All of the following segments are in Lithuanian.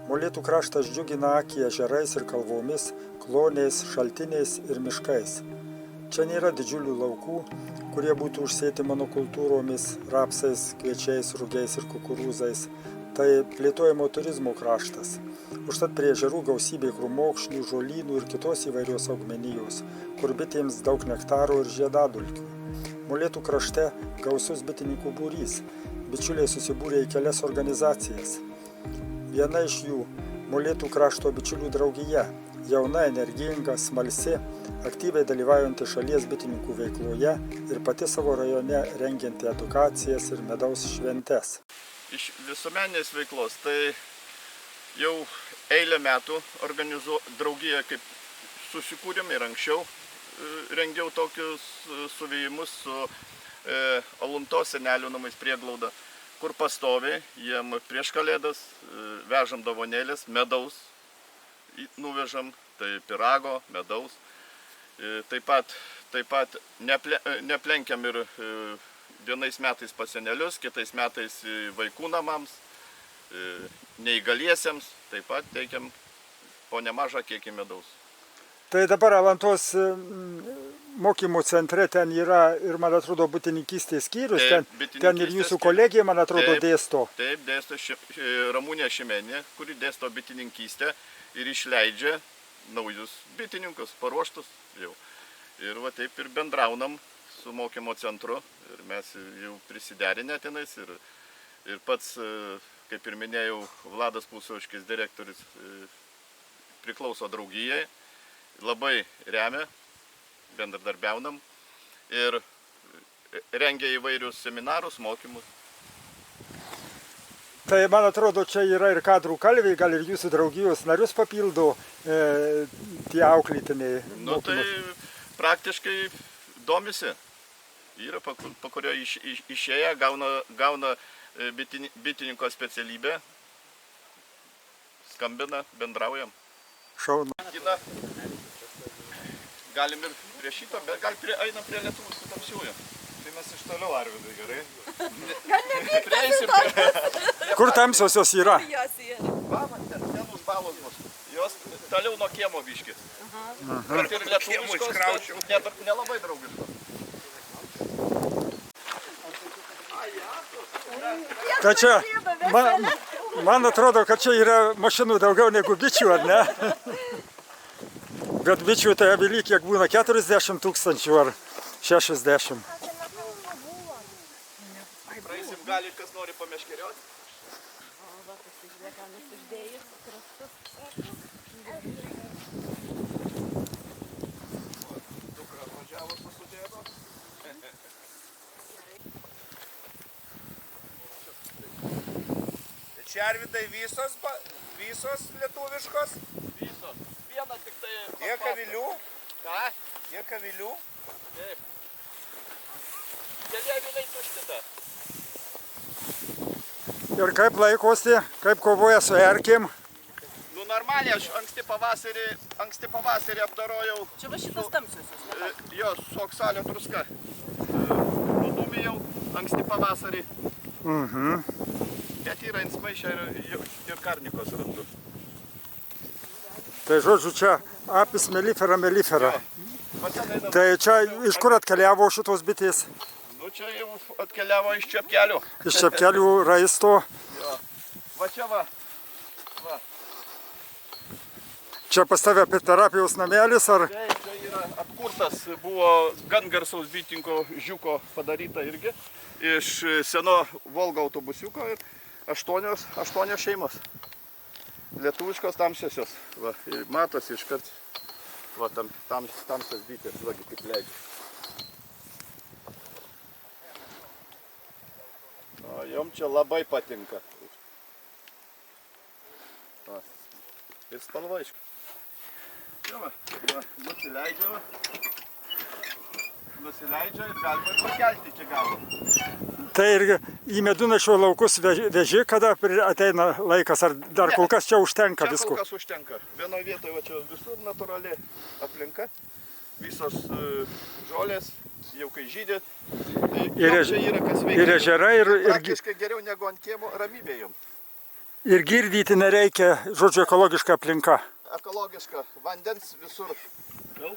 Molėtų kraštas džiugina akį ežerais ir kalvomis, kloniais, šaltiniais ir miškais. Čia nėra didžiulių laukų, kurie būtų užsėti monokultūromis, rapsais, kviečiais, rugiais ir kukurūzais. Tai plėtojimo turizmo kraštas. Užtat prie ežerų gausybė krūmokšnių, žolynų ir kitos įvairios augmenijos, kur bitėms daug nektaro ir žiedadulkių. Molėtų krašte gausus bitininkų būrys. Bičiuliai susibūrė į kelias organizacijas. Viena iš jų – Molėtų krašto bičiulių draugija. Jauna, energinga, smalsi, aktyviai dalyvaujanti šalies bitininkų veikloje ir pati savo rajone rengianti edukacijas ir medaus šventes. Iš visuomeninės veiklos tai jau eilę metų draugiją kaip susikūrėm ir anksčiau rengiau tokius suvėjimus su Aluntos senelių namais prieglauda, kur pastoviai jiem prieš kalėdas vežam dovanėlės, medaus nuvežam, tai pyrago, medaus. Taip pat neplenkiam ir vienais metais pas senelius, kitais metais vaikų namams, neįgaliesiems, taip pat teikiam po nemažą kiekį medaus. Tai dabar Alantos mokymo centre ten yra ir, man atrodo, bitininkystės skyrius, ten ir jūsų kolegija, man atrodo, dėsto. Taip, dėsto Ramunė Šimenė, kuri dėsto bitininkystę ir išleidžia naujus bitininkus, paruoštus jau. Ir va taip ir bendraunam su mokymo centru ir mes jau prisiderinę tenais ir pats, kaip ir minėjau, Vladas Pusiauškis, direktorius, priklauso draugijai. Labai remia, bendradarbiaunam ir rengia įvairius seminarus, mokymus. Tai, man atrodo, čia yra ir kadrų kalviai, gal ir jūsų draugijos narius papildo tie auklėtiniai mokymus. Tai praktiškai domisi. Yra, po kurio išėję, gauna bitininko specialybę, skambina, bendraujam. Šaunu. Galim ir prie šito, bet gal einam prie lietuviškų tamsiųjų. Tai mes iš toliau, Arvydai, gerai? Gal nevykti Kur tamsiosios yra? Jos yra. Va, ten už balos bus. Jos toliau nuo kiemo biški. Bet ir lietuviškos, bet nelabai draugiškos. Tai čia, man atrodo, kad čia yra mašinų daugiau negu bičių, ar ne? Bet bičių tai avily kiek būna 40 000 ar 60. Praeisim gali, kas nori pameškerioti. Dukra atvažiavo su sudėdo. Čia, Arvydai, visos lietuviškos? Visos. Viena tik tai... Tiek avilių? Ką? Tiek avilių? Taip. Keli aviliai tušti dar. Ir kaip laikosi, kaip kovoja su erkėm? Nu normaliai, aš anksti pavasarį apdorojau... Čia va šitos tamsiosios, ne? Jo, su oksalio druska. Nudūmėjau anksti pavasarį. Bet yra insmaišę ir karnikos randu. Tai žodžiu, čia apis melifera. Tai čia iš kur atkeliavo šitos bitės? Nu čia jau atkeliavo iš Čepkelių. Iš Čepkelių raisto. Jo. Va čia va. Čia pas tave terapijos namelis, ar? Taip, čia yra atkurtas, buvo gan garsaus bitinko Žiuko padaryta irgi. Iš seno Volga autobusiuko ir 8 šeimos. Lietuviškos tamsiosios. Va, matosi iškart. Va, tamsios bitės, vagi kaip leidžia. O, jom čia labai patinka. Va. Ir spalva iškai. Čia va, nusileidžia ir galima pakelti iki galo. Tai irgi į Medunešio laukus veži, kada ateina laikas, ar dar kol kas čia užtenka visko? Čia kol kas užtenka. Vienoje vietoje va čia visur natūrali aplinka, visos žolės, jau kai žydė. Tai ir ežerai ir... Praktiškai geriau negu ant kiemo ramybė jom. Ir girdyti nereikia, žodžiu, ekologiška aplinka. Ekologiška, vandens visur. Jau.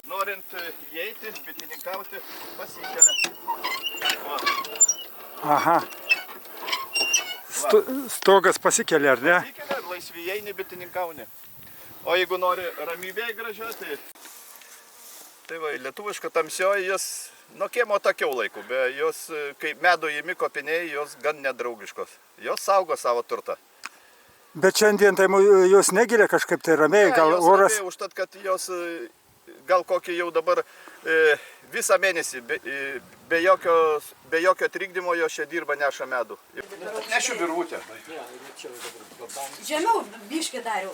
Norint įeiti, bitininkauti, pasikelia. Va. Aha. Stogas pasikelia, ar ne? Pasikelia, laisvi įeini, bitininkauni. O jeigu nori ramybėje gražia, tai va, lietuviška tamsioji, jos nuo kiemo takiau laikų, bet jos, kai medų įimi kopiniai, jos gan nedraugiškos. Jos saugo savo turtą. Bet šiandien tai jos negiria kažkaip tai ramiai, gal jos oras... ramiai, užtat, kad jos gal kokį jau dabar visą mėnesį be jokio trikdymo jos čia dirba, neša medų. Nešiu virvutę. Žemiau biškį dariau.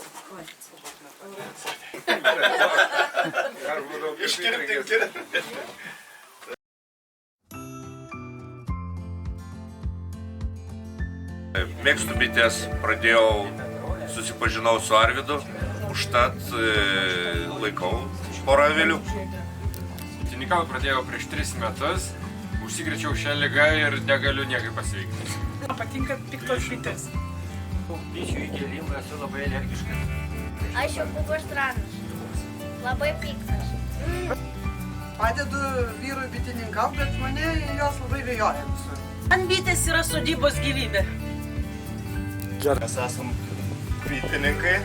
Iškirti. Mėgstu bites, susipažinau su Arvydu, užtat laikau porą avilių. Bitininkauti pradėjau prieš 3 metus, užsikrėčiau šią ligą ir negaliu niekaip pasveikti. Patinka piktos bitės. Bičių įgėlimų esu labai alergiškas. Aš jau buvau stranas. Labai piktas. Padedu vyrui bitininkauti, bet mane jos labai vėjoja visur. Man bitės yra sodybos gyvybė. Mes esam bitininkai,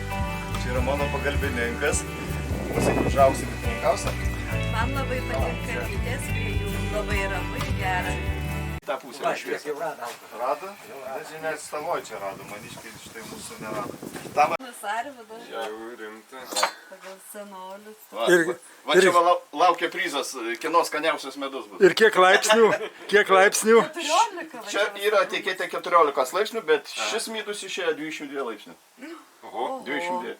čia yra mano pagalbininkas. Pasakyk, užaugsi bitininkausi. Man labai patinka bitės, prie jų labai ramu ir gera. Ta pusė išviesa. Rado? Nežinia, stavoj čia rado, maniškai štai mūsų nerado. Mes Arvydo, Jau rimta. pagal senolius. Va čia laukia prizas, kieno skaniausias medus bus. Ir kiek laipsnių? 14 Čia yra etiketė 14 laipsnių, bet šis midus išėjo 202 laipsnių. Oho. 202.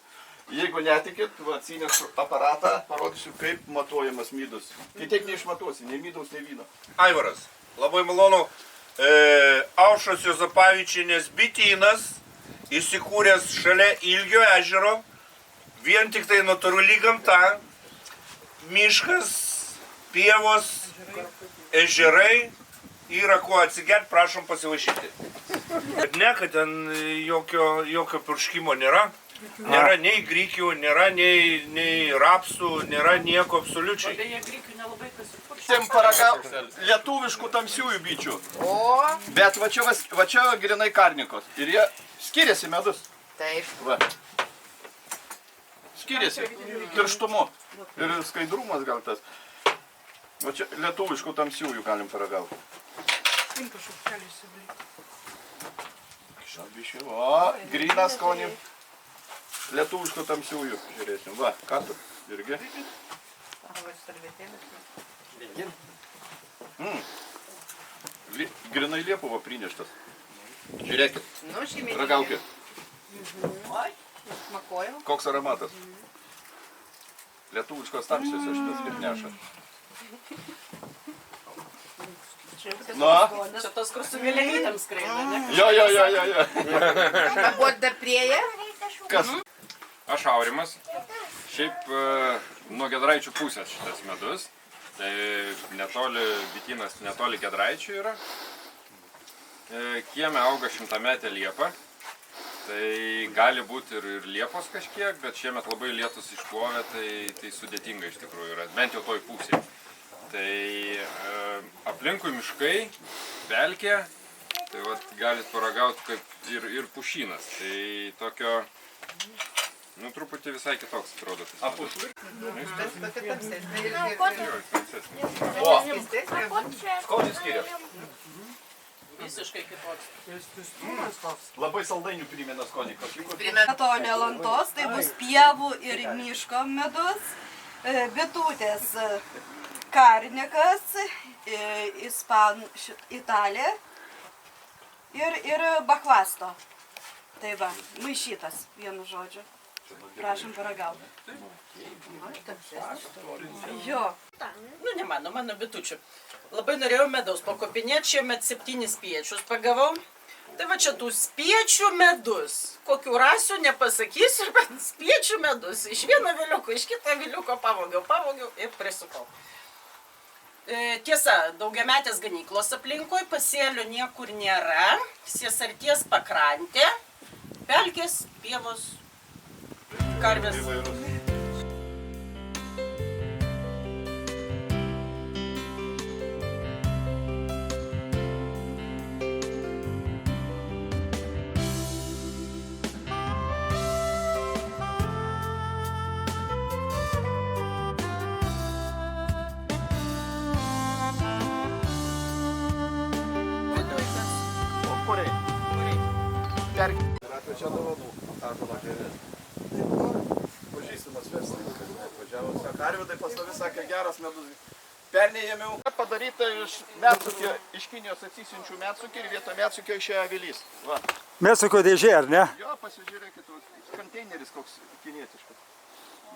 Jeigu netikit, atsineš aparatą, parodysiu, kaip matuojamas midus. Kitaip neišmatuosi, nei midaus, nei vyno. Aivaras, labai malonu. Aušros Juozapavičienės bitynas, įsikūręs šalia Ilgio ežero, vien tik tai natūrali gamta, miškas, pievos, ežerai, yra kuo atsigert, prašom pasivaišyti. Bet ne, kad ten jokio purškimo nėra. Nėra nei grikių, nėra nei rapsų, nėra nieko absoliučiai. Beje, grikių nelabai kas ir purškia. Tim paragau lietuviškų tamsiųjų bičių. Bet va čia grinai karnikos. Ir jie skiriasi medus. Taip. Va. Skiriasi tirštumu. Ir skaidrumas gal tas. Va čia lietuviškų tamsiųjų galim paragauti. Šabišių. O, gryną skonį. Lietuviškų tamsiųjų. Žiūrėsim. Va, ką tu? Irgi. Grinai Liepovo prineštas. Žiūrėkit. Ragaukit. Koks aromatas. Lietuviškos tamsiosios šitas kaip neša. Na? Čia tos, kur su vėliavytėm skraido, ne? Jo. Buvo dar prieje? Kas? Aš Aurimas. Šiaip nuo Giedraičių pusės šitas medus. Tai bitynas netoli Giedraičių yra. Kieme auga 100-metė liepa. Tai gali būti ir liepos kažkiek, bet šiemet labai lietus išplovė, tai sudėtinga iš tikrųjų yra, bent jau toj pusėje. Tai aplinkui miškai, pelkė, tai vat galit paragauti kaip ir pušynas. Tai tokio, truputį visai kitoks atrodo. O, skonis skirias. Visiškai kitoks. Labai saldainių primena skonį. To nelantos, tai bus pievų ir miško medus, bitutės karnikas, Italija ir bakvasto. Tai va, maišytas, vienu žodžiu. Prašom paragauti. Jo. Ne mano bitučių. Labai norėjau medaus pakopinėti, šiemet 7 spiečius pagavau. Tai va čia tų spiečių medus. Kokių rasių nepasakysiu, bet spiečių medus. Iš vieno viliuko, iš kito viliuko pavogiau ir prisukau. Tiesa, daugiametės ganyklos aplinkoj, pasėlių niekur nėra. Siesarties pakrantė. pelkės, pievos, karvės. Įvairūs. Kuriai? Rato čia dovanų. Ąžuolo žemės. Pažįstamas verslininkas. Atvažiavo. Arvydai pastovi sakė, geras medus. Pernai ėmiau padaryta iš medsukio, iš Kinijos atsisiunčių medsukį ir vietą medsukio išėjo avilys. Va. Medsukio dėžė, ar ne? Jo, pasižiūrėkit, konteineris koks kinietiškas.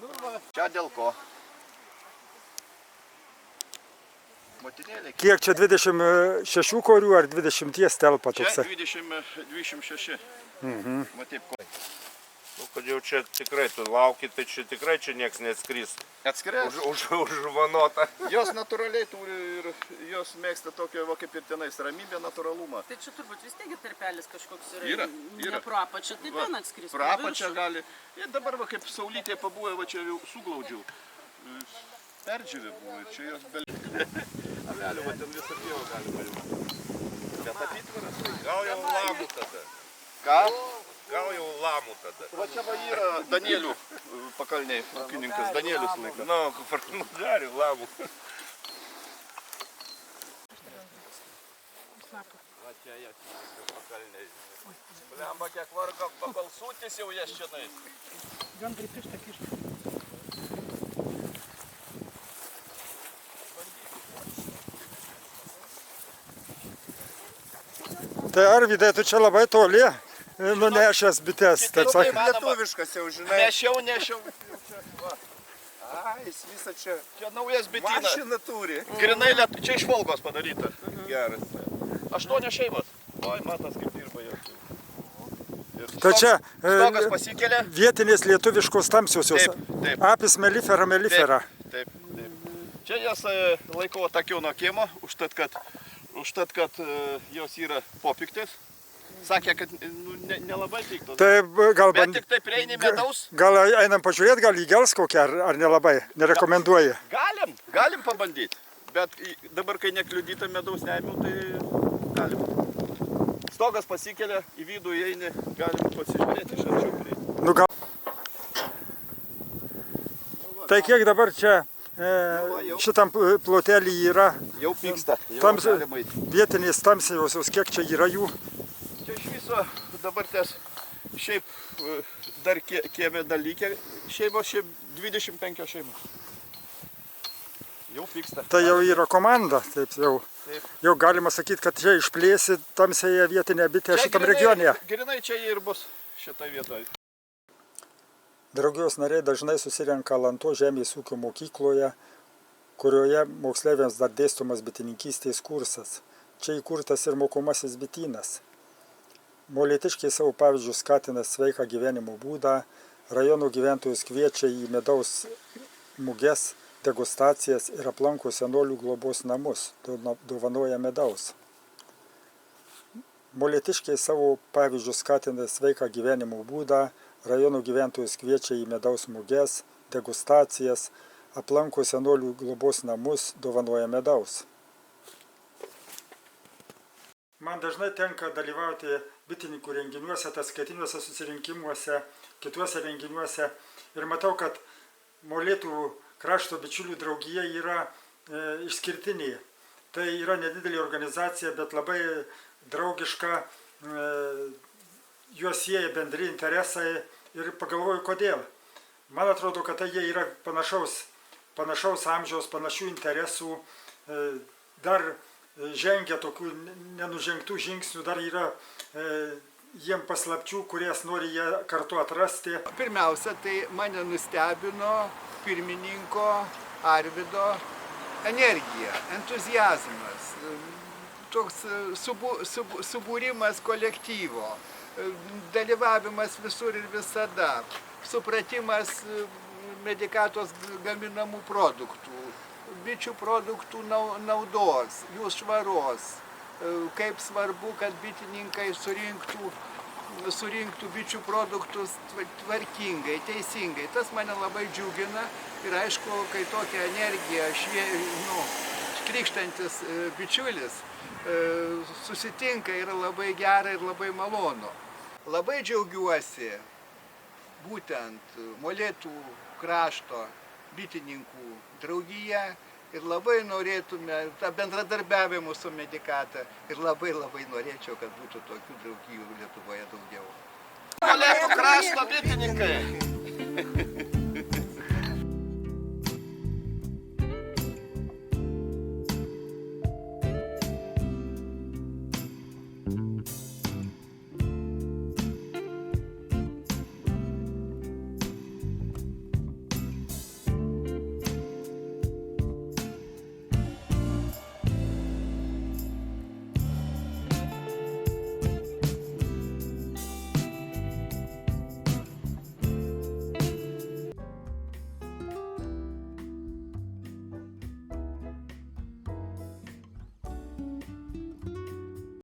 Nu, va. Čia dėl ko? Motinėlė. Kiek čia 26 korių ar 20 telpa Čia toksai? 26. Va taip ko. Nu, kad jau čia tikrai tu lauki, tai čia tikrai čia nieks neatskris. Atskris. Užvanota. Jos natūraliai turi ir jos mėgsta tokio, va kaip ir tenais, ramybę, natūralumą. Tai čia turbūt vis tiek tarpelis kažkoks Yra. Ne pro apačią, tai ten atskris. Pro apačią gali. Ir dabar va kaip saulytė pabūvė, va čia jau suglaudžiau. Perdžiavė buvo ir čia jos bel... Avelio, va ten visą pievą gali paimti. Bet apitvaras. Gal jau lamų tada. Ką? Gal jau lamų tada. Va čia va yra Danielių pakalniai, ūkininkas Danielius laika. Nu, dar lamų. Va čia jie pakalniai. Blemba, kiek vargo pabalsutis jau jas čianais. Gan pripišta kišta. Tai Arvydai, tu čia labai toli nunešęs bites, taip sakant. Lietuviškas jau, žinai. Nešiau. Ai, jis visą čia. Čia naujas bitynas. Mašiną turi. Grinai čia iš Volgos padaryta. Geras. 8 šeimos. Oi, matas kaip dirba jau. Tai čia Stogas pasikelia. vietinės lietuviškos tamsiosios. Taip. Apis melifera. Taip. Čia jas laiko takiau nuo kiemo, užtat kad jos yra popiktės. Sakė, kad nelabai tiktų. Tai gal Bet tik tai prieini medaus. Gal einam pažiūrėti, gal įgels kokią, ar nelabai, nerekomenduoji? Galim pabandyti. Bet dabar, kai nekliudyta medaus neėmiau, tai galim. Stogas pasikelia, į vidų įeini, galim pasižiūrėti iš arčiau prieiti. Nu gal. Tai kiek dabar čia šitam plotelį yra? Jau pyksta. Vietinės tamsiosios, kiek čia yra jų? Čia iš viso dabar šiaip dar kieme dalykė šeimos, šiaip 25 šeimos. Jau pyksta. Tai jau yra komanda, taip jau. Jau galima sakyti, kad čia išplėsi tamsiąją vietinę bitę šitam regione. Grinai čia ir bus šitą vietoje. Draugijos nariai dažnai susirenka Alantos žemės ūkio mokykloje, kurioje moksleiviams dar dėstomas bitininkystės kursas. Čia įkurtas ir mokomasis bitynas. Molėtiškiai savo pavyzdžių skatina sveiką gyvenimo būdą, rajono gyventojus kviečia į medaus muges, degustacijas ir aplanko senolių globos namus, dovanoja medaus. Molėtiškiai savo pavyzdžių skatina sveiką gyvenimo būdą, rajono gyventojus kviečia į medaus muges, degustacijas, aplanko senolių globos namus, dovanoja medaus. Man dažnai tenka dalyvauti bitininkų renginiuose, ataskaitiniuose susirinkimuose, kituose renginiuose ir matau, kad Molėtų krašto bičiulių draugija yra išskirtinė. Tai yra nedidelė organizacija, bet labai draugiška, juos sieja bendri interesai ir pagalvoju, kodėl. Man atrodo, kad tai jie yra panašaus amžiaus, panašių interesų, dar žengia tokių nenužengtų žingsnių, dar yra jiem paslapčių, kurias nori jie kartu atrasti. Pirmiausia, tai mane nustebino pirmininko Arvydo energija, entuziazmas, toks subūrimas kolektyvo, dalyvavimas visur ir visada, supratimas medikatos gaminamų produktų, bičių produktų naudos, jų švaros, kaip svarbu, kad bitininkai surinktų surinktų bičių produktus tvarkingai, teisingai. Tas mane labai džiugina ir aišku, kai tokia energija krykštantis bičiulis susitinka, yra labai gera ir labai malonu. Labai džiaugiuosi būtent Molėtų krašto bitininkų draugija ir labai norėtume tą bendradarbiavimą su Medikata ir labai norėčiau, kad būtų tokių draugijų Lietuvoje daugiau. Molėtų krašto bitininkai!